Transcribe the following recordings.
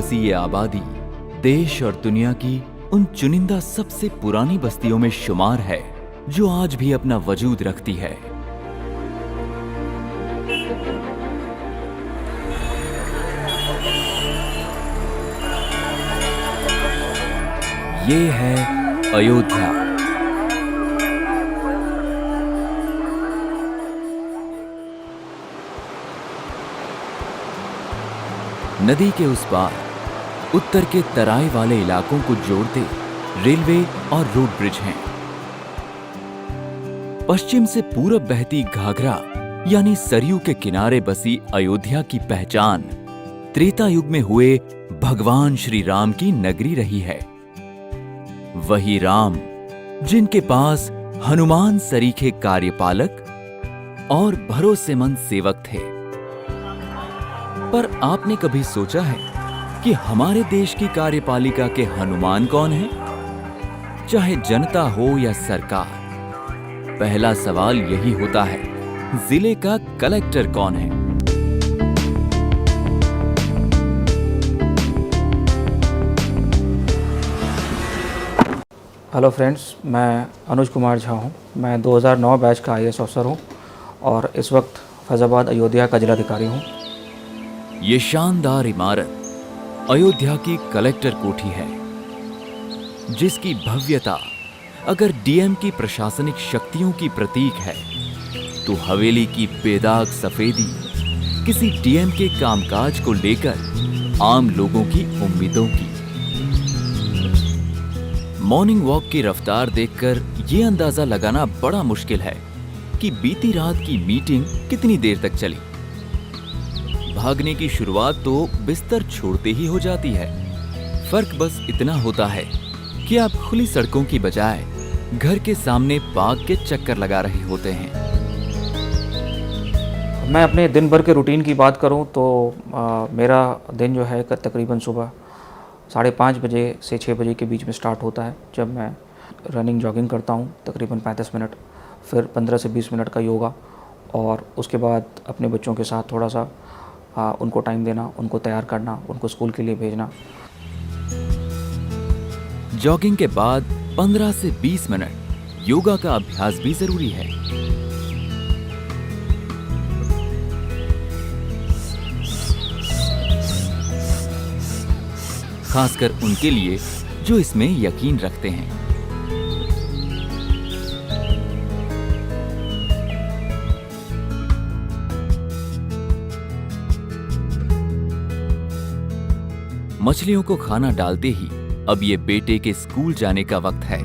बसी ये आबादी देश और दुनिया की उन चुनिंदा सबसे पुरानी बस्तियों में शुमार है जो आज भी अपना वजूद रखती है। ये है अयोध्या। नदी के उस पार उत्तर के तराई वाले इलाकों को जोड़ते रेलवे और रोड ब्रिज हैं। पश्चिम से पूरब बहती घाघरा यानी सरयू के किनारे बसी अयोध्या की पहचान त्रेता युग में हुए भगवान श्री राम की नगरी रही है। वही राम जिनके पास हनुमान सरीखे कार्यपालक और भरोसेमंद सेवक थे। पर आपने कभी सोचा है कि हमारे देश की कार्यपालिका के हनुमान कौन हैं? चाहे जनता हो या सरकार, पहला सवाल यही होता है, जिले का कलेक्टर कौन है? हेलो फ्रेंड्स, मैं अनुज कुमार झा हूँ। मैं 2009 बैच का IAS ऑफिसर हूँ और इस वक्त फैजाबाद अयोध्या का जिलाधिकारी हूँ। ये शानदार इमारत अयोध्या की कलेक्टर कोठी है, जिसकी भव्यता अगर डीएम की प्रशासनिक शक्तियों की प्रतीक है तो हवेली की बेदाग सफेदी किसी डीएम के कामकाज को लेकर आम लोगों की उम्मीदों की। मॉर्निंग वॉक की रफ्तार देखकर ये अंदाजा लगाना बड़ा मुश्किल है कि बीती रात की मीटिंग कितनी देर तक चली। भागने की शुरुआत तो बिस्तर छोड़ते ही हो जाती है। फर्क बस इतना होता है कि आप खुली सड़कों की बजाय घर के सामने पार्क के चक्कर लगा रहे होते हैं। मैं अपने दिन भर के रूटीन की बात करूं तो मेरा दिन जो है तकरीबन सुबह 5:30 बजे से 6 बजे के बीच में स्टार्ट होता है, जब मैं रनिंग जॉगिंग करता हूं तकरीबन 35 मिनट, फिर 15 से 20 मिनट का योगा और उसके बाद अपने बच्चों के साथ थोड़ा सा उनको टाइम देना, उनको तैयार करना, उनको स्कूल के लिए भेजना। जॉगिंग के बाद 15 से 20 मिनट योगा का अभ्यास भी जरूरी है। खासकर उनके लिए जो इसमें यकीन रखते हैं। मछलियों को खाना डालते ही अब ये बेटे के स्कूल जाने का वक्त है।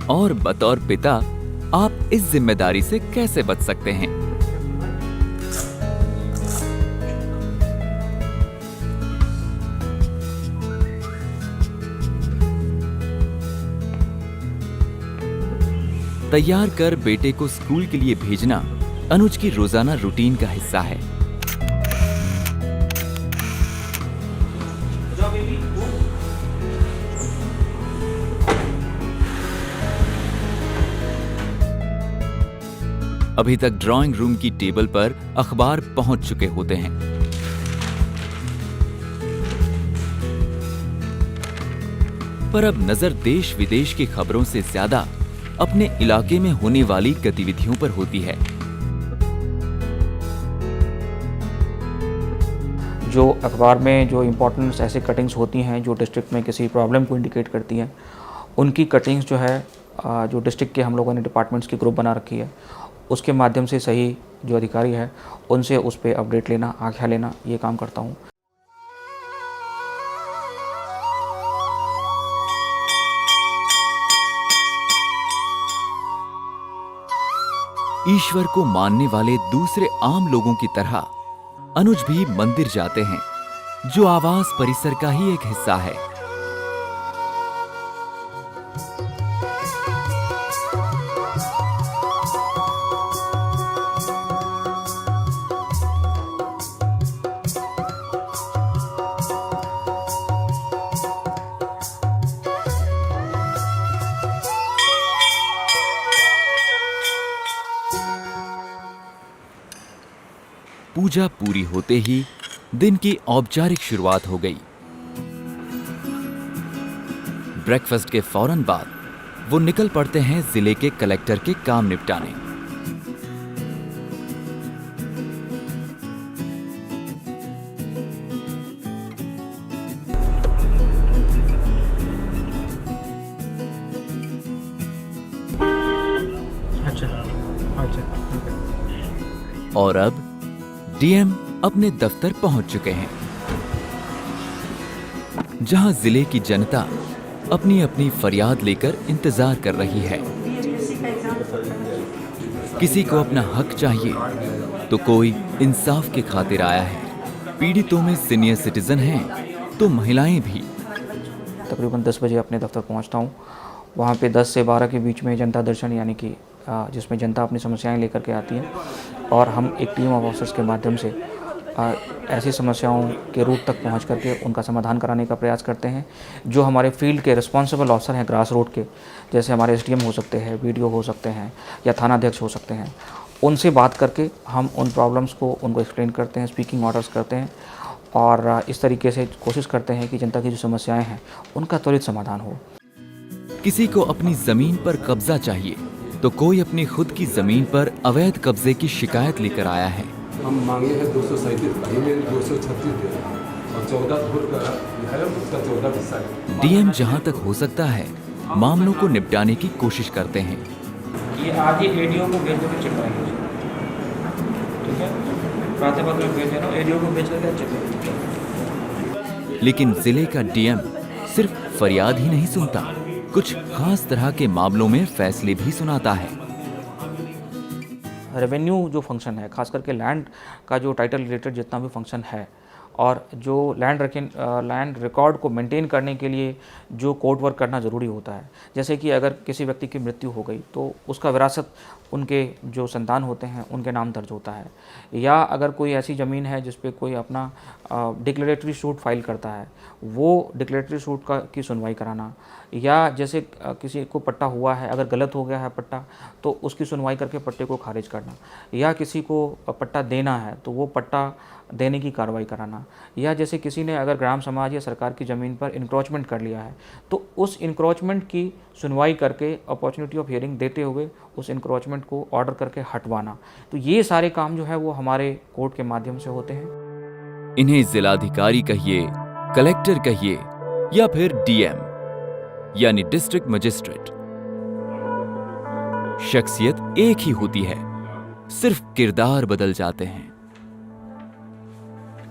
और बतौर पिता आप इस जिम्मेदारी से कैसे बच सकते हैं? तैयार कर बेटे को स्कूल के लिए भेजना अनुज की रोजाना रूटीन का हिस्सा है। अभी तक ड्राइंग रूम की टेबल पर अखबार पहुंच चुके होते हैं। पर अब नजर देश विदेश की खबरों से ज्यादा अपने इलाके में होने वाली गतिविधियों पर होती है। जो अखबार में जो इम्पोर्टेंट ऐसी कटिंग्स होती हैं जो डिस्ट्रिक्ट में किसी प्रॉब्लम को इंडिकेट करती हैं, उनकी कटिंग्स जो है जो डिस्ट्रिक्ट के हम लोगों ने डिपार्टमेंट्स की ग्रुप बना रखी है, उसके माध्यम से सही जो अधिकारी है उनसे उस पर अपडेट लेना, आज्ञा लेना, ये काम करता हूँ। ईश्वर को मानने वाले दूसरे आम लोगों की तरह अनुज भी मंदिर जाते हैं, जो आवास परिसर का ही एक हिस्सा है। पूजा पूरी होते ही दिन की औपचारिक शुरुआत हो गई। ब्रेकफास्ट के फौरन बाद वो निकल पड़ते हैं जिले के कलेक्टर के काम निपटाने। और अब डीएम अपने दफ्तर पहुंच चुके हैं, जहां जिले की जनता अपनी अपनी फरियाद लेकर इंतजार कर रही है। किसी को अपना हक चाहिए तो कोई इंसाफ की खातिर आया है। पीड़ितों में सीनियर सिटीजन हैं तो महिलाएं भी। तकरीबन 10 बजे अपने दफ्तर पहुंचता हूं। वहां पे 10 से 12 के बीच में जनता दर्शन यानी कि जिसमें जनता अपनी समस्याएं लेकर के आती है और हम एक टीम ऑफ ऑफिसर्स के माध्यम से ऐसी समस्याओं के रूट तक पहुंच करके उनका समाधान कराने का प्रयास करते हैं। जो हमारे फील्ड के रिस्पॉन्सिबल ऑफिसर हैं ग्रास रूट के, जैसे हमारे एसडीएम हो सकते हैं, बीडीओ हो सकते हैं या थानाध्यक्ष हो सकते हैं, उनसे बात करके हम उन प्रॉब्लम्स को उनको एक्सप्लेन करते हैं, स्पीकिंग ऑर्डर्स करते हैं और इस तरीके से कोशिश करते हैं कि जनता की जो समस्याएं हैं उनका त्वरित समाधान हो। किसी को अपनी जमीन पर कब्जा चाहिए तो कोई अपनी खुद की जमीन पर अवैध कब्जे की शिकायत लेकर आया है। हम मांगे हैं 237 भाई में 236 दे और 14 धुर का है, उसका 14 हिस्सा है। डीएम जहां तक हो सकता है मामलों को निपटाने की कोशिश करते हैं। ये आगे एडीओ को भेज देकर चेक कराएंगे, ठीक है? प्राध्यापक में भेज देना, एडीओ को भेज करके चेक कराएंगे। लेकिन जिले का डीएम सिर्फ फरियाद ही नहीं सुनता, कुछ खास तरह के मामलों में फैसले भी सुनाता है। रेवेन्यू जो फंक्शन है, खास करके लैंड का जो टाइटल रिलेटेड जितना भी फंक्शन है और जो लैंड रिकॉर्ड को मेंटेन करने के लिए जो कोर्ट वर्क करना ज़रूरी होता है, जैसे कि अगर किसी व्यक्ति की मृत्यु हो गई तो उसका विरासत उनके जो संतान होते हैं उनके नाम दर्ज होता है, या अगर कोई ऐसी ज़मीन है जिस पे कोई अपना डिक्लेरेटरी सूट फाइल करता है, वो डिक्लेरेटरी सूट की सुनवाई कराना, या जैसे किसी को पट्टा हुआ है, अगर गलत हो गया है पट्टा तो उसकी सुनवाई करके पट्टे को खारिज करना, या किसी को पट्टा देना है तो वो पट्टा देने की कार्रवाई कराना, या जैसे किसी ने अगर ग्राम समाज या सरकार की ज़मीन पर इंक्रोचमेंट कर लिया है तो उस इंक्रोचमेंट की सुनवाई करके अपॉर्चुनिटी ऑफ हियरिंग देते हुए उस इंक्रोचमेंट को ऑर्डर करके हटवाना। तो ये सारे काम जो है वो हमारे कोर्ट के माध्यम से होते हैं। इन्हें जिलाधिकारी कहिए, कलेक्टर कहिए या फिर डीएम यानी डिस्ट्रिक्ट मजिस्ट्रेट, शख्सियत एक ही होती है, सिर्फ किरदार बदल जाते हैं।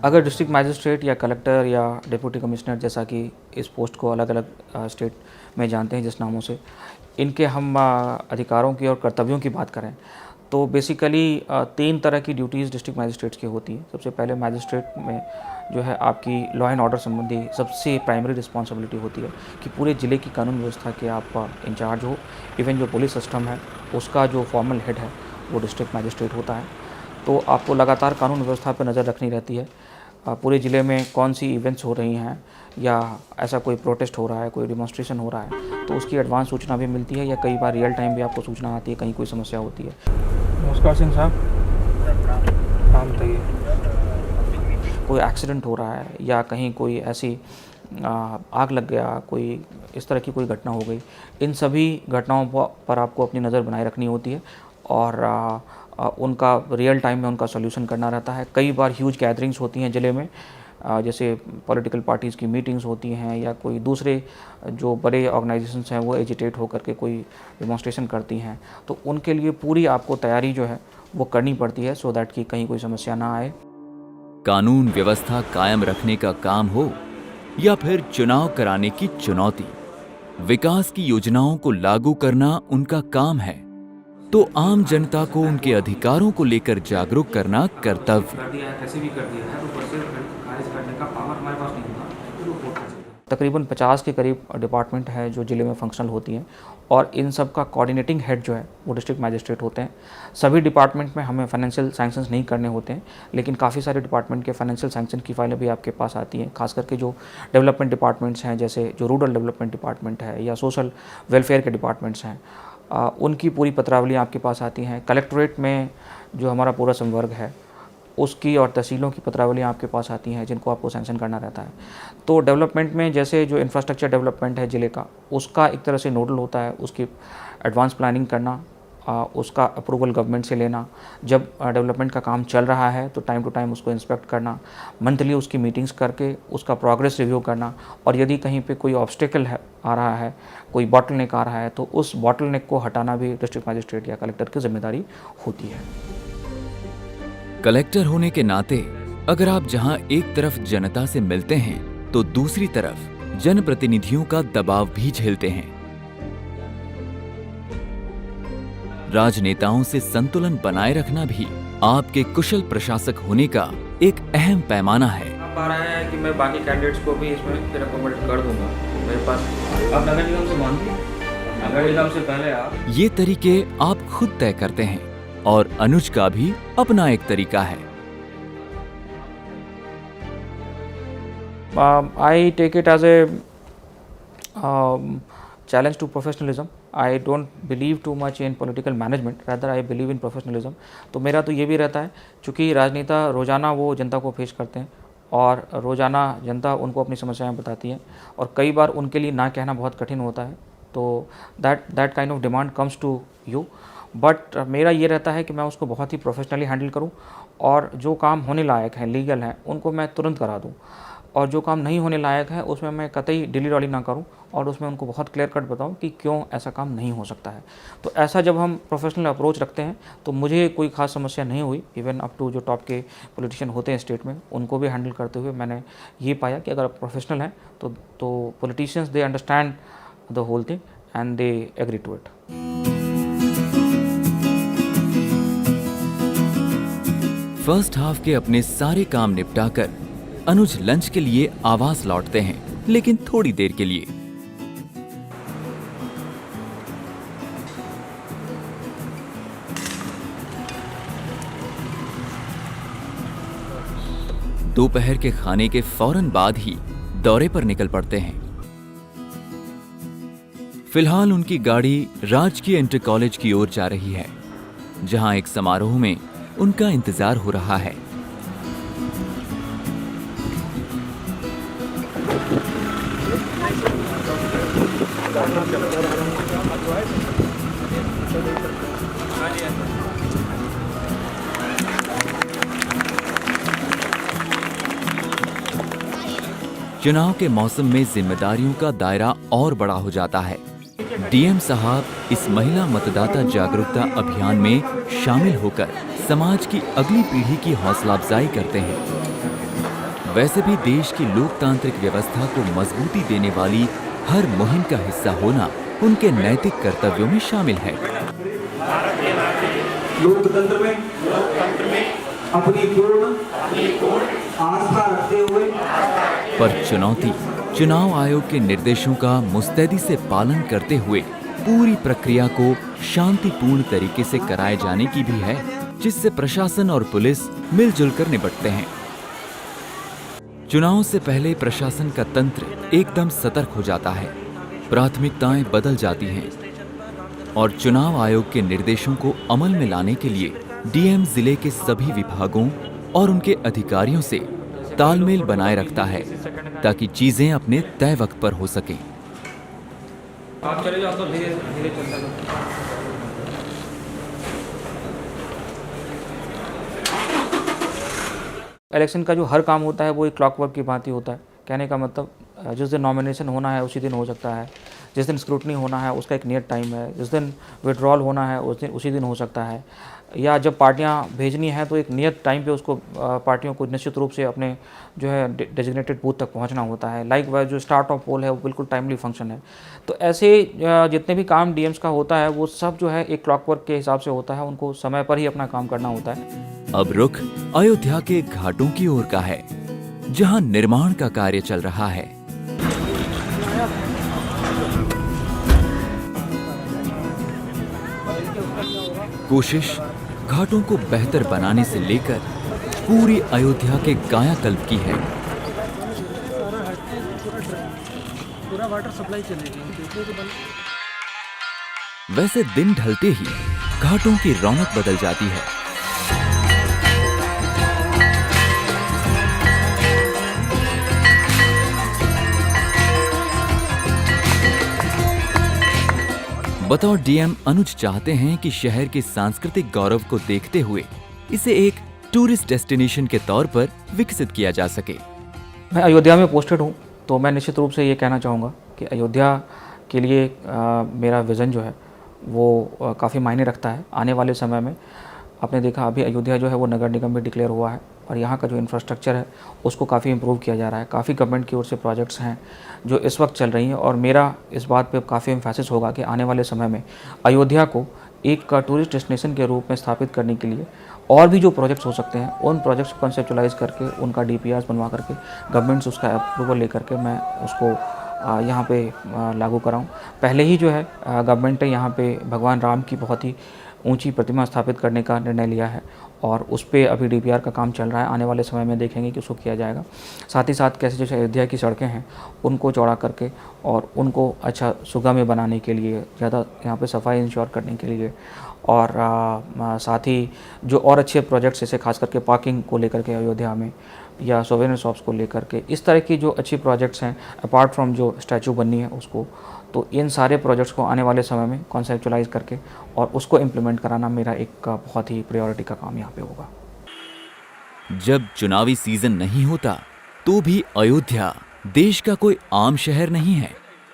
अगर डिस्ट्रिक्ट मैजिस्ट्रेट या कलेक्टर या डिप्टी कमिश्नर, जैसा कि इस पोस्ट को अलग अलग स्टेट में जानते हैं जिस नामों से, इनके हम अधिकारों की और कर्तव्यों की बात करें तो बेसिकली 3 तरह की ड्यूटीज़ डिस्ट्रिक्ट मैजिस्ट्रेट्स की होती है। सबसे पहले मैजिस्ट्रेट में जो है आपकी लॉ एंड ऑर्डर संबंधी सबसे प्राइमरी रिस्पॉन्सिबिलिटी होती है कि पूरे ज़िले की कानून व्यवस्था के आप इंचार्ज हो। इवन जो पुलिस सिस्टम है उसका जो फॉर्मल हेड है वो डिस्ट्रिक्ट मैजिस्ट्रेट होता है। तो आपको लगातार कानून व्यवस्था पर नज़र रखनी रहती है। पूरे ज़िले में कौन सी इवेंट्स हो रही हैं या ऐसा कोई प्रोटेस्ट हो रहा है, कोई डिमॉन्स्ट्रेशन हो रहा है तो उसकी एडवांस सूचना भी मिलती है, या कई बार रियल टाइम भी आपको सूचना आती है कहीं कोई समस्या होती है। नमस्कार सिंह साहब, नाम बताइए। कोई एक्सीडेंट हो रहा है या कहीं कोई ऐसी आग लग गया, कोई इस तरह की कोई घटना हो गई, इन सभी घटनाओं पर आपको अपनी नज़र बनाए रखनी होती है और उनका रियल टाइम में उनका सॉल्यूशन करना रहता है। कई बार ह्यूज गैदरिंग्स होती हैं ज़िले में, जैसे पॉलिटिकल पार्टीज़ की मीटिंग्स होती हैं या कोई दूसरे जो बड़े ऑर्गेनाइजेशंस हैं वो एजिटेट होकर के कोई डिमॉन्स्ट्रेशन करती हैं, तो उनके लिए पूरी आपको तैयारी जो है वो करनी पड़ती है सो दैट कि कहीं कोई समस्या ना आए। कानून व्यवस्था कायम रखने का काम हो या फिर चुनाव कराने की चुनौती, विकास की योजनाओं को लागू करना उनका काम है, तो आम जनता को उनके अधिकारों को लेकर जागरूक करना कर्तव्य। कैसे भी कर दिया है तो खारिज करने का पावर हमारे पास नहीं होगा। तकरीबन 50 के करीब डिपार्टमेंट हैं जो ज़िले में फंक्शनल होती हैं और इन सब का कोऑर्डिनेटिंग हेड जो है वो डिस्ट्रिक्ट मैजिस्ट्रेट होते हैं। सभी डिपार्टमेंट में हमें फाइनेंशियल सैंक्शंस नहीं करने होते हैं, लेकिन काफ़ी सारे डिपार्टमेंट के फाइनेंशियल सैंक्शन की फाइलें भी आपके पास आती हैं। खास करके जो डेवलपमेंट डिपार्टमेंट्स हैं, जैसे जो रूरल डेवलपमेंट डिपार्टमेंट है या सोशल वेलफेयर के डिपार्टमेंट्स हैं, उनकी पूरी पत्रावली आपके पास आती हैं। कलेक्ट्रेट में जो हमारा पूरा संवर्ग है उसकी और तहसीलों की पत्रावलियाँ आपके पास आती हैं जिनको आपको सैंक्शन करना रहता है। तो डेवलपमेंट में जैसे जो इंफ्रास्ट्रक्चर डेवलपमेंट है ज़िले का, उसका एक तरह से नोडल होता है, उसकी एडवांस प्लानिंग करना, उसका अप्रूवल गवर्नमेंट से लेना, जब डेवलपमेंट का काम चल रहा है तो टाइम टू टाइम उसको इंस्पेक्ट करना, मंथली उसकी मीटिंग्स करके उसका प्रोग्रेस रिव्यू करना, और यदि कहीं पे कोई ऑब्स्टिकल है आ रहा है, कोई बॉटलनेक आ रहा है, तो उस बॉटलनेक को हटाना भी डिस्ट्रिक्ट मजिस्ट्रेट या कलेक्टर की जिम्मेदारी होती है। कलेक्टर होने के नाते अगर आप जहां एक तरफ जनता से मिलते हैं तो दूसरी तरफ जनप्रतिनिधियों का दबाव भी झेलते हैं। राजनेताओं से संतुलन बनाए रखना भी आपके कुशल प्रशासक होने का एक अहम पैमाना है। अब आ रहा है कि मैं बाकी कैंडिडेट्स को भी इसमें फिर अकोमोडेट कर दूंगा। मेरे पास अब नगर निगम से मांगती है, नगर निगम से पहले आप ये तरीके आप खुद तय करते हैं और अनुज का भी अपना एक तरीका है। I take it as a challenge to professionalism. I don't believe too much in political management, rather I believe in professionalism. तो मेरा तो ये भी रहता है, चूँकि राजनेता रोज़ाना वो जनता को फेस करते हैं और रोज़ाना जनता उनको अपनी समस्याएं बताती है और कई बार उनके लिए ना कहना बहुत कठिन होता है, तो that kind of demand comes to you. But मेरा ये रहता है कि मैं उसको बहुत ही प्रोफेशनली हैंडल करूँ और जो काम होने लायक है, लीगल है, उनको मैं तुरंत करा दूँ, और जो काम नहीं होने लायक है उसमें मैं कतई डिली डॉली ना करूं और उसमें उनको बहुत क्लियर कट बताऊं कि क्यों ऐसा काम नहीं हो सकता है। तो ऐसा जब हम प्रोफेशनल अप्रोच रखते हैं तो मुझे कोई खास समस्या नहीं हुई। इवन अप टू जो टॉप के पॉलिटिशियन होते हैं स्टेट में, उनको भी हैंडल करते हुए मैंने ये पाया कि अगर आप प्रोफेशनल हैं तो politicians they understand the whole thing and they agree to it. First half के अपने सारे काम निपटाकर अनुज लंच के लिए आवास लौटते हैं, लेकिन थोड़ी देर के लिए। दोपहर के खाने के फौरन बाद ही दौरे पर निकल पड़ते हैं। फिलहाल उनकी गाड़ी राजकीय इंटर कॉलेज की ओर जा रही है, जहां एक समारोह में उनका इंतजार हो रहा है। चुनाव के मौसम में जिम्मेदारियों का दायरा और बड़ा हो जाता है। डीएम साहब इस महिला मतदाता जागरूकता अभियान में शामिल होकर समाज की अगली पीढ़ी की हौसला अफजाई करते हैं। वैसे भी देश की लोकतांत्रिक व्यवस्था को मजबूती देने वाली हर मुहिम का हिस्सा होना उनके नैतिक कर्तव्यों में शामिल है। लोकतंत्र में अपनी पूर्ण आस्था रखते हुए पर चुनौती चुनाव आयोग के निर्देशों का मुस्तैदी से पालन करते हुए पूरी प्रक्रिया को शांतिपूर्ण तरीके से कराए जाने की भी है, जिससे प्रशासन और पुलिस मिलजुल कर निपटते हैं। चुनाव से पहले प्रशासन का तंत्र एकदम सतर्क हो जाता है, प्राथमिकताएं बदल जाती हैं और चुनाव आयोग के निर्देशों को अमल में लाने के लिए डीएम जिले के सभी विभागों और उनके अधिकारियों से तालमेल बनाए रखता है ताकि चीजें अपने तय वक्त पर हो सकें। आप चले जाओ तो धीरे धीरे चलता जाओ। इलेक्शन का जो हर काम होता है वो एक क्लॉकवर्क की भांति होता है। कहने का मतलब जिस दिन नॉमिनेशन होना है उसी दिन हो सकता है, जिस दिन स्क्रूटनी होना है उसका एक नियत टाइम है, जिस दिन विड्रॉल होना है उसी दिन हो सकता है, या जब पार्टियां भेजनी है तो एक नियत टाइम पे उसको पार्टियों को निश्चित रूप से अपने जो है डेजिग्नेटेड बूथ तक पहुंचना होता है। लाइक वाइज जो स्टार्ट ऑफ पोल है वो बिल्कुल टाइमली फंक्शन है। तो ऐसे जितने भी काम डीएम्स का होता है वो सब जो है एक क्लॉकवर्क के हिसाब से होता है, उनको समय पर ही अपना काम करना होता है। अब रुख अयोध्या के घाटों की ओर का है, जहां निर्माण का कार्य चल रहा है। कोशिश घाटों को बेहतर बनाने से लेकर पूरी अयोध्या के कायाकल्प की है। पूरा वाटर सप्लाई चलेगी। वैसे दिन ढलते ही घाटों की रौनक बदल जाती है। बतौर डीएम अनुज चाहते हैं कि शहर के सांस्कृतिक गौरव को देखते हुए इसे एक टूरिस्ट डेस्टिनेशन के तौर पर विकसित किया जा सके। मैं अयोध्या में पोस्टेड हूँ, तो मैं निश्चित रूप से ये कहना चाहूँगा कि अयोध्या के लिए मेरा विज़न जो है वो काफ़ी मायने रखता है। आने वाले समय में आपने देखा अभी अयोध्या जो है वो नगर निगम में डिक्लेयर हुआ है और यहाँ का जो इंफ्रास्ट्रक्चर है उसको काफ़ी इम्प्रूव किया जा रहा है। काफ़ी गवर्नमेंट की ओर से प्रोजेक्ट्स हैं जो इस वक्त चल रही हैं और मेरा इस बात पे काफ़ी एम्फेसिस होगा कि आने वाले समय में अयोध्या को एक टूरिस्ट डेस्टिनेशन के रूप में स्थापित करने के लिए और भी जो प्रोजेक्ट्स हो सकते हैं उन प्रोजेक्ट्स को कंसेप्चुलाइज करके उनका डीपीआर बनवा करके गवर्नमेंट से उसका अप्रूवल लेकर के मैं उसको यहाँ पे लागू कराऊँ। पहले ही जो है गवर्नमेंट ने यहाँ पे भगवान राम की बहुत ही ऊंची प्रतिमा स्थापित करने का निर्णय लिया है और उस पर अभी डीपीआर का काम चल रहा है। आने वाले समय में देखेंगे कि उसको किया जाएगा। साथ ही साथ कैसे जैसे अयोध्या की सड़कें हैं उनको चौड़ा करके और उनको अच्छा सुगम्य बनाने के लिए, ज़्यादा यहाँ पे सफाई इंश्योर करने के लिए और साथ ही जो और अच्छे प्रोजेक्ट्स जैसे खास करके पार्किंग को लेकर के अयोध्या में या सोवेनियर शॉप्स को लेकर के इस तरह की जो अच्छी प्रोजेक्ट्स हैं अपार्ट फ्रॉम जो स्टैचू बननी है उसको, तो इन सारे प्रोजेक्ट्स को आने वाले समय में कॉन्सेप्चुलाइज करके और उसको इम्प्लीमेंट कराना मेरा एक बहुत ही प्रायोरिटी का काम यहाँ पे होगा। जब चुनावी सीजन नहीं होता तो भी अयोध्या देश का कोई आम शहर नहीं है।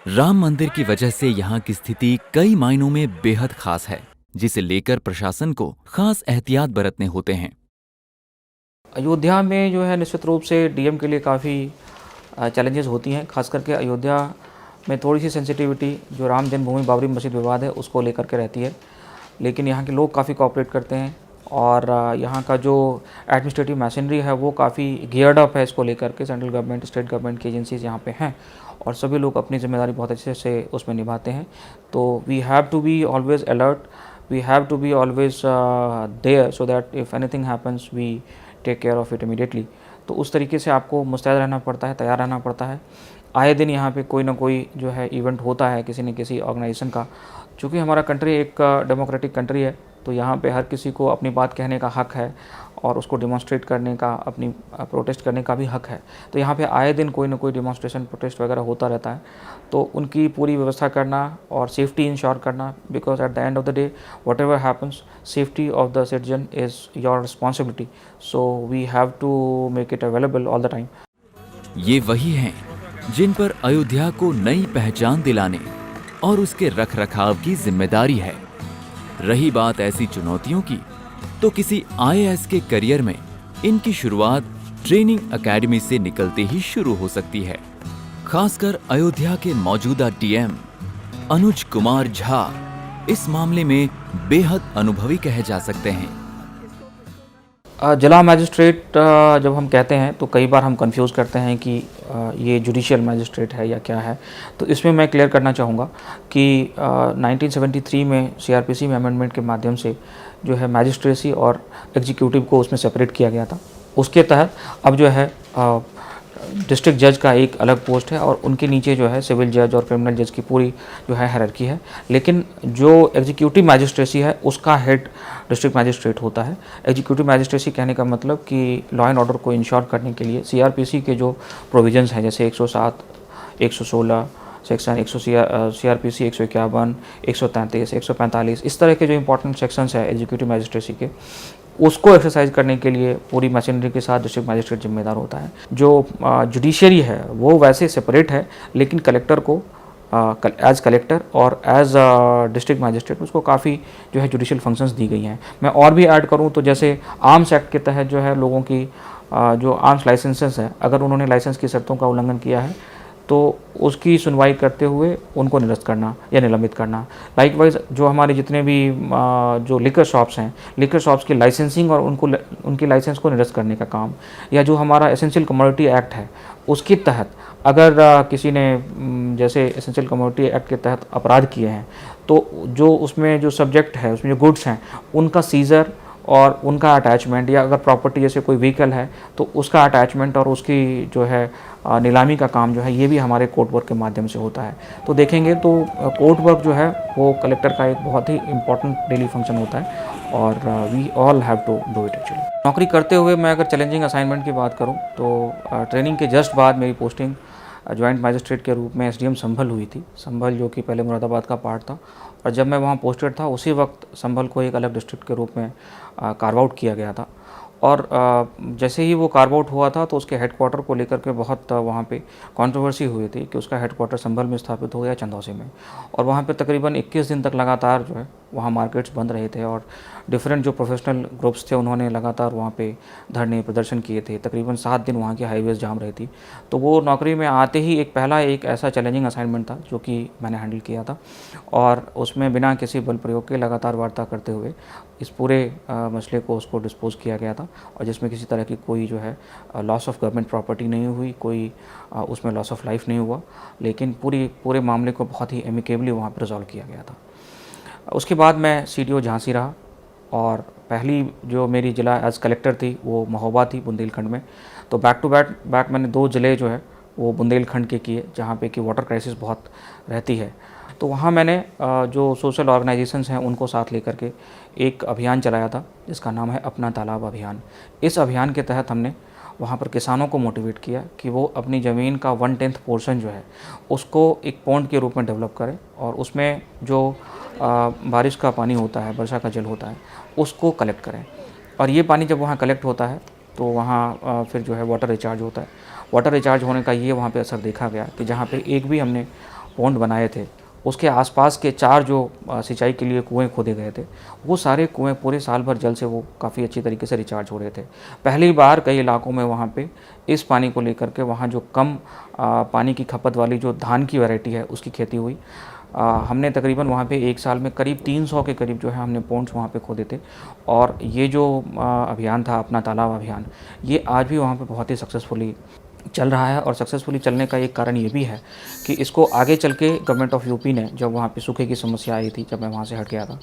राम मंदिर की वजह से यहाँ की स्थिति कई मायनों में बेहद खास है, जिसे लेकर प्रशासन को खास एहतियात बरतने होते हैं। अयोध्या में जो है निश्चित रूप से डीएम के लिए काफ़ी चैलेंजेस होती हैं। खास करके अयोध्या में थोड़ी सी सेंसिटिविटी जो राम जन्मभूमि बाबरी मस्जिद विवाद है उसको लेकर के रहती है, लेकिन यहाँ के लोग काफ़ी कोऑपरेट करते हैं और यहाँ का जो एडमिनिस्ट्रेटिव मशीनरी है वो काफ़ी गियर्ड अप है इसको लेकर के। सेंट्रल गवर्नमेंट, स्टेट गवर्नमेंट की एजेंसीज यहाँ पे हैं और सभी लोग अपनी जिम्मेदारी बहुत अच्छे से उसमें निभाते हैं। तो we have to be always alert, we have to be always there so that if anything happens we take care of it immediately. तो उस तरीके से आपको मुस्तैद रहना पड़ता है, तैयार रहना पड़ता है। आए दिन यहाँ पे कोई ना कोई जो है इवेंट होता है किसी न किसी ऑर्गेनाइजेशन का। चूँकि हमारा कंट्री एक डेमोक्रेटिक कंट्री है तो यहाँ पे हर किसी को अपनी बात कहने का हक है और उसको डिमॉन्स्ट्रेट करने का, अपनी प्रोटेस्ट करने का भी हक है। तो यहाँ पे आए दिन कोई ना कोई डिमॉन्स्ट्रेशन, प्रोटेस्ट वगैरह होता रहता है, तो उनकी पूरी व्यवस्था करना और सेफ्टी इंश्योर करना, because at the end of the day whatever happens safety of the citizen is your responsibility, so we have to make it available all the time. ये वही हैं जिन पर अयोध्या को नई पहचान दिलाने और उसके रखरखाव की जिम्मेदारी है। रही बात ऐसी चुनौतियों की, तो किसी आईएएस के करियर में इनकी शुरुआत ट्रेनिंग एकेडमी से निकलते ही शुरू हो सकती है। खासकर अयोध्या के मौजूदा डीएम अनुज कुमार झा इस मामले में बेहद अनुभवी कहे जा सकते हैं। जिला मैजिस्ट्रेट जब हम कहते हैं तो कई बार हम कंफ्यूज करते हैं कि ये जुडिशियल मैजिस्ट्रेट है या क्या है। तो इसमें मैं क्लियर करना चाहूँगा कि 1973 में सीआरपीसी में अमेंडमेंट के माध्यम से जो है मैजिस्ट्रेसी और एग्जीक्यूटिव को उसमें सेपरेट किया गया था। उसके तहत अब जो है डिस्ट्रिक्ट जज का एक अलग पोस्ट है और उनके नीचे जो है सिविल जज और क्रिमिनल जज की पूरी जो है हायरार्की है। लेकिन जो एग्जीक्यूटिव मैजिस्ट्रेसी है उसका हेड डिस्ट्रिक्ट मैजिस्ट्रेट होता है। एग्जीक्यूटिव मैजिस्ट्रेसी कहने का मतलब कि लॉ एंड ऑर्डर को इंश्योर करने के लिए सीआरपीसी के जो प्रोविजंस हैं जैसे 107, 116 सेक्शन 100 सीआरपीसी 151, 133, 145 इस तरह के जो इंपॉर्टेंट सेक्शंस है एग्जीक्यूटिव मैजिस्ट्रेसी के, उसको एक्सरसाइज करने के लिए पूरी मशीनरी के साथ डिस्ट्रिक्ट मैजिस्ट्रेट जिम्मेदार होता है। जो जुडिशरी है वो वैसे सेपरेट है, लेकिन कलेक्टर को एज कलेक्टर और एज डिस्ट्रिक्ट मैजिस्ट्रेट उसको काफ़ी जो है जुडिशियल फंक्शंस दी गई हैं। मैं और भी ऐड करूं तो जैसे आर्म्स एक्ट के तहत जो है लोगों की जो आर्म्स लाइसेंसेस हैं, अगर उन्होंने लाइसेंस की शर्तों का उल्लंघन किया है तो उसकी सुनवाई करते हुए उनको निरस्त करना या निलंबित करना। लाइकवाइज जो हमारे जितने भी जो लिकर शॉप्स हैं, लिकर शॉप्स की लाइसेंसिंग और उनकी लाइसेंस को निरस्त करने का काम, या जो हमारा एसेंशियल कमोडिटी एक्ट है उसके तहत अगर किसी ने जैसे एसेंशियल कमोडिटी एक्ट के तहत अपराध किए हैं तो जो उसमें जो सब्जेक्ट है, उसमें जो गुड्स हैं उनका सीज़र और उनका अटैचमेंट, या अगर प्रॉपर्टी जैसे कोई व्हीकल है तो उसका अटैचमेंट और उसकी जो है नीलामी का काम जो है ये भी हमारे कोर्ट वर्क के माध्यम से होता है। तो देखेंगे तो कोर्ट वर्क जो है वो कलेक्टर का एक बहुत ही इम्पॉर्टेंट डेली फंक्शन होता है और we all have to do it actually. नौकरी करते हुए मैं अगर चैलेंजिंग असाइनमेंट की बात करूं तो ट्रेनिंग के जस्ट बाद मेरी पोस्टिंग जॉइंट मैजिस्ट्रेट के रूप में एसडीएम संभल हुई थी। संभल जो कि पहले मुरादाबाद का पार्ट था, और जब मैं वहाँ पोस्टेड था उसी वक्त संभल को एक अलग डिस्ट्रिक्ट के रूप में कार्व आउट किया गया था। और जैसे ही वो कार्व आउट हुआ था तो उसके हेडक्वार्टर को लेकर के बहुत वहाँ पे कंट्रोवर्सी हुई थी कि उसका हेडक्वार्टर संभल में स्थापित हो गया, चंदौसी में। और वहाँ पे तकरीबन 21 दिन तक लगातार जो है वहाँ मार्केट्स बंद रहे थे, और डिफरेंट जो प्रोफेशनल ग्रुप्स थे उन्होंने लगातार वहाँ पे धरने प्रदर्शन किए थे। तकरीबन 7 दिन वहाँ की हाईवेज जाम रही थी। तो वो नौकरी में आते ही एक ऐसा चैलेंजिंग असाइनमेंट था जो कि मैंने हैंडल किया था, और उसमें बिना किसी बल प्रयोग के लगातार वार्ता करते हुए इस पूरे मसले को उसको डिस्पोज किया गया था, और जिसमें किसी तरह की कोई जो है लॉस ऑफ गवर्नमेंट प्रॉपर्टी नहीं हुई, कोई उसमें लॉस ऑफ लाइफ नहीं हुआ, लेकिन पूरे मामले को बहुत ही एमिकेबली वहाँ पर रिजॉल्व किया गया था। उसके बाद मैं सीडीओ झांसी रहा, और पहली जो मेरी ज़िला एज कलेक्टर थी वो महोबा थी बुंदेलखंड में। तो बैक टू बैक मैंने 2 ज़िले जो है वो बुंदेलखंड के किए, जहाँ पे कि वाटर क्राइसिस बहुत रहती है। तो वहाँ मैंने जो सोशल ऑर्गेनाइजेशंस हैं उनको साथ लेकर के एक अभियान चलाया था जिसका नाम है अपना तालाब अभियान। इस अभियान के तहत हमने वहाँ पर किसानों को मोटिवेट किया कि वो अपनी ज़मीन का 1/10 पोर्शन जो है उसको एक पॉन्ड के रूप में डेवलप करें, और उसमें जो बारिश का पानी होता है, वर्षा का जल होता है, उसको कलेक्ट करें। और ये पानी जब वहाँ कलेक्ट होता है तो वहाँ फिर जो है वाटर रिचार्ज होता है। वाटर रिचार्ज होने का ये वहाँ पे असर देखा गया कि जहाँ पे एक भी हमने पॉन्ड बनाए थे उसके आसपास के 4 जो सिंचाई के लिए कुएं खोदे गए थे, वो सारे कुएं पूरे साल भर जल से वो काफ़ी अच्छी तरीके से रिचार्ज हो रहे थे। पहली बार कई इलाकों में वहाँ पे इस पानी को लेकर के वहाँ जो कम पानी की खपत वाली जो धान की वैरायटी है उसकी खेती हुई। हमने तकरीबन वहाँ पे एक साल में करीब 300 के करीब जो है हमने पॉन्ड्स वहाँ पे खोदे थे। और ये जो अभियान था अपना तालाब अभियान, ये आज भी वहाँ पे बहुत ही सक्सेसफुली चल रहा है। और सक्सेसफुली चलने का एक कारण ये भी है कि इसको आगे चल के गवर्नमेंट ऑफ यूपी ने, जब वहाँ पे सूखे की समस्या आई थी, जब मैं वहाँ से हट गया था,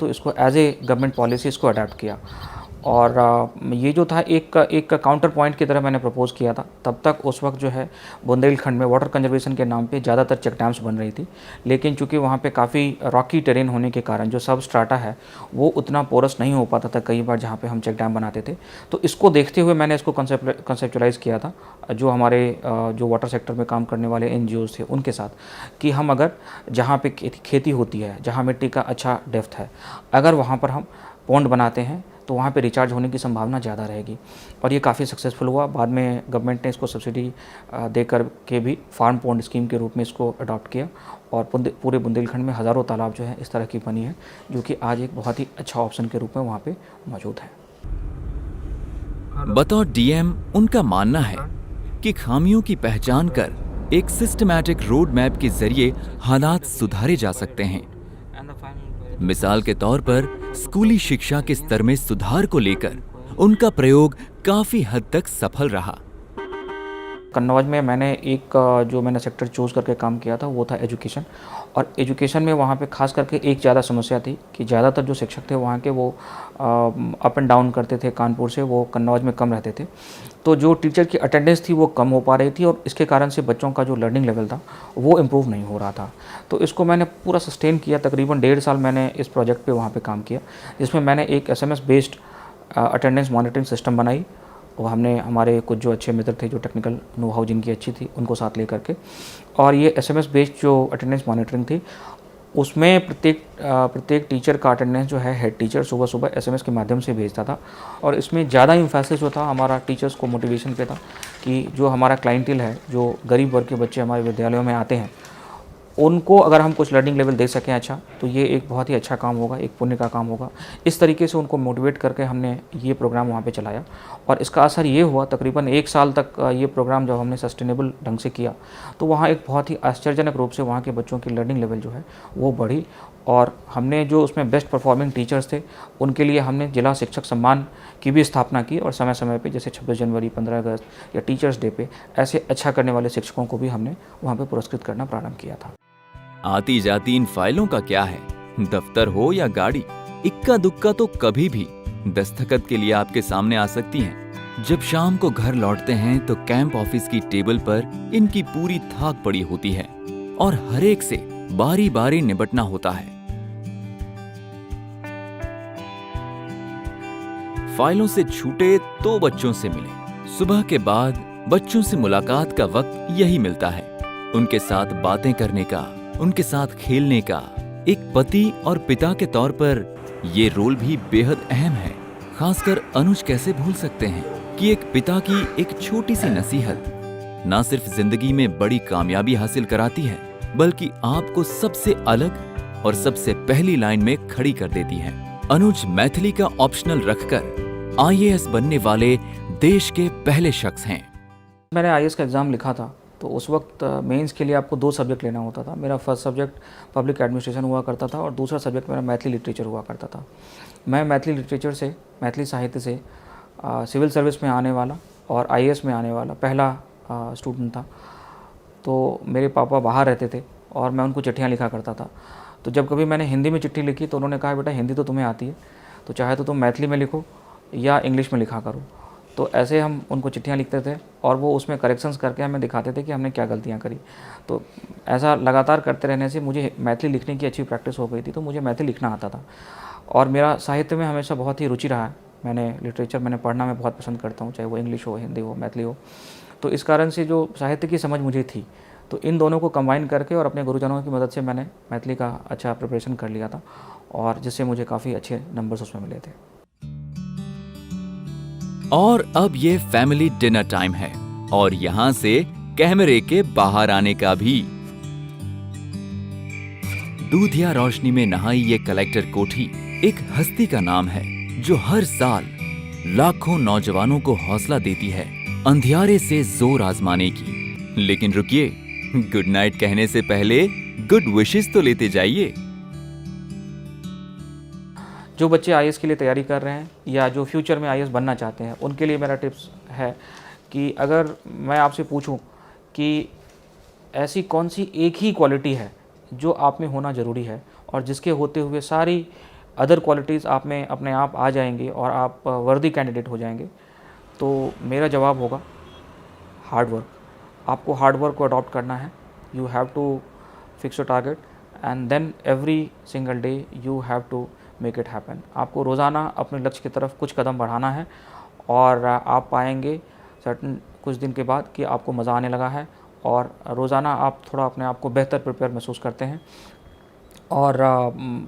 तो इसको एज ए गवर्नमेंट पॉलिसी इसको अडैप्ट किया। और ये जो था एक काउंटर पॉइंट की तरह मैंने प्रपोज़ किया था। तब तक उस वक्त जो है बुंदेलखंड में वाटर कंजर्वेशन के नाम पे ज़्यादातर चेक डैम्स बन रही थी, लेकिन चूंकि वहाँ पे काफ़ी रॉकी टेरेन होने के कारण जो सब स्ट्राटा है वो उतना पोरस नहीं हो पाता था कई बार जहाँ पे हम चेक डैम बनाते थे। तो इसको देखते हुए मैंने इसको कंसेप्चुलाइज़ किया था जो हमारे जो वाटर सेक्टर में काम करने वाले NGOs थे उनके साथ, कि हम अगर जहाँ पे खेती होती है, जहाँ मिट्टी का अच्छा डेप्थ है, अगर वहाँ पर हम पॉन्ड बनाते हैं तो वहाँ पे रिचार्ज होने की संभावना ज़्यादा रहेगी। और ये काफ़ी सक्सेसफुल हुआ। बाद में गवर्नमेंट ने इसको सब्सिडी दे कर के भी फार्म पॉन्ड स्कीम के रूप में इसको अडॉप्ट किया, और पूरे बुंदेलखंड में हज़ारों तालाब जो है इस तरह की बनी है, जो कि आज एक बहुत ही अच्छा ऑप्शन के रूप में वहाँ पे मौजूद है। बतौर DM उनका मानना है कि खामियों की पहचान कर एक सिस्टमैटिक रोड मैप के जरिए हालात सुधारे जा सकते हैं। मिसाल के तौर पर स्कूली शिक्षा के स्तर में सुधार को लेकर उनका प्रयोग काफी हद तक सफल रहा। कन्नौज में मैंने जो मैंने सेक्टर चूज़ करके काम किया था वो था एजुकेशन। और एजुकेशन में वहाँ पे खास करके एक ज़्यादा समस्या थी कि ज़्यादातर जो शिक्षक थे वहाँ के वो अप एंड डाउन करते थे कानपुर से, वो कन्नौज में कम रहते थे। तो जो टीचर की अटेंडेंस थी वो कम हो पा रही थी, और इसके कारण से बच्चों का जो लर्निंग लेवल था वो इम्प्रूव नहीं हो रहा था। तो इसको मैंने पूरा सस्टेन किया। तकरीबन 1.5 साल मैंने इस प्रोजेक्ट पे वहाँ पे काम किया, जिसमें मैंने एक SMS based attendance monitoring system बनाई। और हमने हमारे कुछ जो अच्छे मित्र थे, जो टेक्निकल नो हाउ जिनकी अच्छी थी, उनको साथ लेकर के, और ये SMS बेस्ड जो अटेंडेंस मॉनिटरिंग थी उसमें प्रत्येक टीचर का अटेंडेंस जो है हेड टीचर सुबह SMS के माध्यम से भेजता था। और इसमें ज़्यादा इम्फेसिस जो था हमारा टीचर्स को मोटिवेशन पे था कि जो हमारा क्लाइंटेल है, जो गरीब वर्ग के बच्चे हमारे विद्यालयों में आते हैं, उनको अगर हम कुछ लर्निंग लेवल दे सकें अच्छा, तो ये एक बहुत ही अच्छा काम होगा, एक पुण्य का काम होगा। इस तरीके से उनको मोटिवेट करके हमने ये प्रोग्राम वहाँ पे चलाया, और इसका असर ये हुआ तकरीबन 1 साल तक ये प्रोग्राम जब हमने सस्टेनेबल ढंग से किया तो वहाँ एक बहुत ही आश्चर्यजनक रूप से वहाँ के बच्चों की लर्निंग लेवल जो है वो बढ़ी। और हमने जो उसमें बेस्ट परफॉर्मिंग टीचर्स थे उनके लिए हमने जिला शिक्षक सम्मान की भी स्थापना की, और समय समय पे जैसे 26 जनवरी, 15 अगस्त या टीचर्स डे पे ऐसे अच्छा करने वाले शिक्षकों को भी हमने वहाँ पे पुरस्कृत करना प्रारंभ किया था। आती जाती इन फाइलों का क्या है, दफ्तर हो या गाड़ी, इक्का दुक्का तो कभी भी दस्तखत के लिए आपके सामने आ सकती हैं। जब शाम को घर लौटते हैं तो कैंप ऑफिस की टेबल पर इनकी पूरी थाक पड़ी होती है, और हर एक से बारी बारी निपटना होता है। फाइलों से छूटे तो बच्चों से मिले, सुबह के बाद बच्चों से मुलाकात का वक्त यही मिलता है, उनके साथ बातें करने का, उनके साथ खेलने का। एक पति और पिता के तौर पर ये रोल भी बेहद अहम है। खासकर अनुज कैसे भूल सकते हैं कि एक पिता की एक छोटी सी नसीहत ना सिर्फ जिंदगी में बड़ी कामयाबी हासिल कराती है, बल्कि आपको सबसे अलग और सबसे पहली लाइन में खड़ी कर देती है। अनुज मैथिली का ऑप्शनल रखकर आईएएस बनने वाले देश के पहले शख्स हैं। मैंने आईएएस का एग्ज़ाम लिखा था तो उस वक्त मेंस के लिए आपको 2 सब्जेक्ट लेना होता था। मेरा फर्स्ट सब्जेक्ट पब्लिक एडमिनिस्ट्रेशन हुआ करता था और दूसरा सब्जेक्ट मेरा मैथिली लिटरेचर हुआ करता था। मैं मैथिली लिटरेचर से, मैथिली साहित्य से सिविल सर्विस में आने वाला और आईएएस में आने वाला पहला स्टूडेंट था। तो मेरे पापा बाहर रहते थे और मैं उनको चिट्ठियाँ लिखा करता था। तो जब कभी मैंने हिंदी में चिट्ठी लिखी तो उन्होंने कहा बेटा हिंदी तो तुम्हें आती है, तो चाहे तो तुम मैथिली में लिखो या इंग्लिश में लिखा करो। तो ऐसे हम उनको चिट्ठियाँ लिखते थे और वो उसमें करेक्शंस करके हमें दिखाते थे कि हमने क्या गलतियाँ करी। तो ऐसा लगातार करते रहने से मुझे मैथिली लिखने की अच्छी प्रैक्टिस हो गई थी, तो मुझे मैथिली लिखना आता था। और मेरा साहित्य में हमेशा बहुत ही रुचि रहा है। मैंने पढ़ना मैं बहुत पसंद करता हूँ, चाहे वो इंग्लिश हो, हिंदी हो, मैथिली हो। तो इस कारण से जो साहित्य की समझ मुझे थी, तो इन दोनों को कंबाइन करके और अपने गुरुजनों की मदद से मैंने मैथिली का अच्छा प्रिपरेशन कर लिया था और जिससे मुझे काफ़ी अच्छे नंबर्स उसमें मिले थे। और अब ये फैमिली डिनर टाइम है और यहाँ से कैमरे के बाहर आने का भी। दूधिया रोशनी में नहाई ये कलेक्टर कोठी एक हस्ती का नाम है जो हर साल लाखों नौजवानों को हौसला देती है अंधियारे से जोर आजमाने की। लेकिन रुकिए, गुड नाइट कहने से पहले गुड विशेस तो लेते जाइए। जो बच्चे आईएएस के लिए तैयारी कर रहे हैं या जो फ्यूचर में आईएएस बनना चाहते हैं, उनके लिए मेरा टिप्स है कि अगर मैं आपसे पूछूं कि ऐसी कौन सी एक ही क्वालिटी है जो आप में होना ज़रूरी है और जिसके होते हुए सारी अदर क्वालिटीज़ आप में अपने आप आ जाएंगी और आप वर्दी कैंडिडेट हो जाएंगे, तो मेरा जवाब होगा हार्ड वर्क। आपको हार्ड वर्क को अडॉप्ट करना है। You have to fix your target and then every single day you have to make it happen. आपको रोज़ाना अपने लक्ष्य की तरफ कुछ कदम बढ़ाना है और आप पाएंगे सर्टन कुछ दिन के बाद कि आपको मज़ा आने लगा है और रोज़ाना आप थोड़ा अपने आप को बेहतर प्रिपेयर महसूस करते हैं। और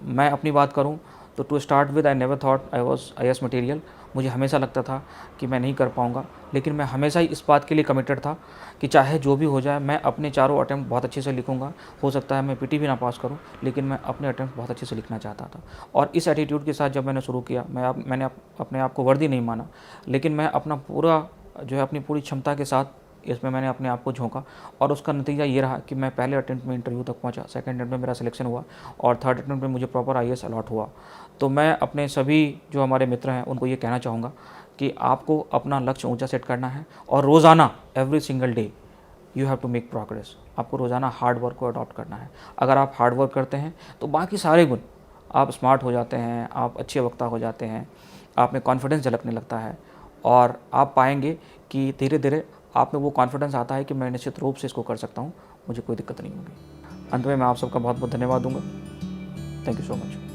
मैं अपनी बात करूं तो to start with I never thought I was IAS material. मुझे हमेशा लगता था कि मैं नहीं कर पाऊंगा, लेकिन मैं हमेशा ही इस बात के लिए कमिटेड था कि चाहे जो भी हो जाए मैं अपने चारों अटेम्प्ट बहुत अच्छे से लिखूंगा। हो सकता है मैं पीटी भी ना पास करूं, लेकिन मैं अपने अटेम्प्ट बहुत अच्छे से लिखना चाहता था। और इस एटीट्यूड के साथ जब मैंने शुरू किया, मैंने अपने आप को वर्दी नहीं माना, लेकिन मैं अपना पूरा जो है अपनी पूरी क्षमता के साथ इसमें मैंने अपने आप को झोंका और उसका नतीजा ये रहा कि मैं पहले अटेम्प्ट में इंटरव्यू तक पहुंचा, सेकंड अटेम्प्ट में मेरा सिलेक्शन हुआ और थर्ड अटेम्प्ट में मुझे प्रॉपर आईएएस अलॉट हुआ। तो मैं अपने सभी जो हमारे मित्र हैं उनको ये कहना चाहूँगा कि आपको अपना लक्ष्य ऊंचा सेट करना है और रोज़ाना every single day you have to make progress. आपको रोज़ाना हार्ड वर्क को अडॉप्ट करना है। अगर आप हार्ड वर्क करते हैं तो बाकी सारे गुण, आप स्मार्ट हो जाते हैं, आप अच्छे वक्ता हो जाते हैं, आप में कॉन्फिडेंस झलकने लगता है और आप पाएंगे कि धीरे धीरे आप में वो कॉन्फिडेंस आता है कि मैं निश्चित रूप से इसको कर सकता हूँ, मुझे कोई दिक्कत नहीं होगी। अंत में मैं आप सबका बहुत बहुत धन्यवाद दूंगा। Thank you so much.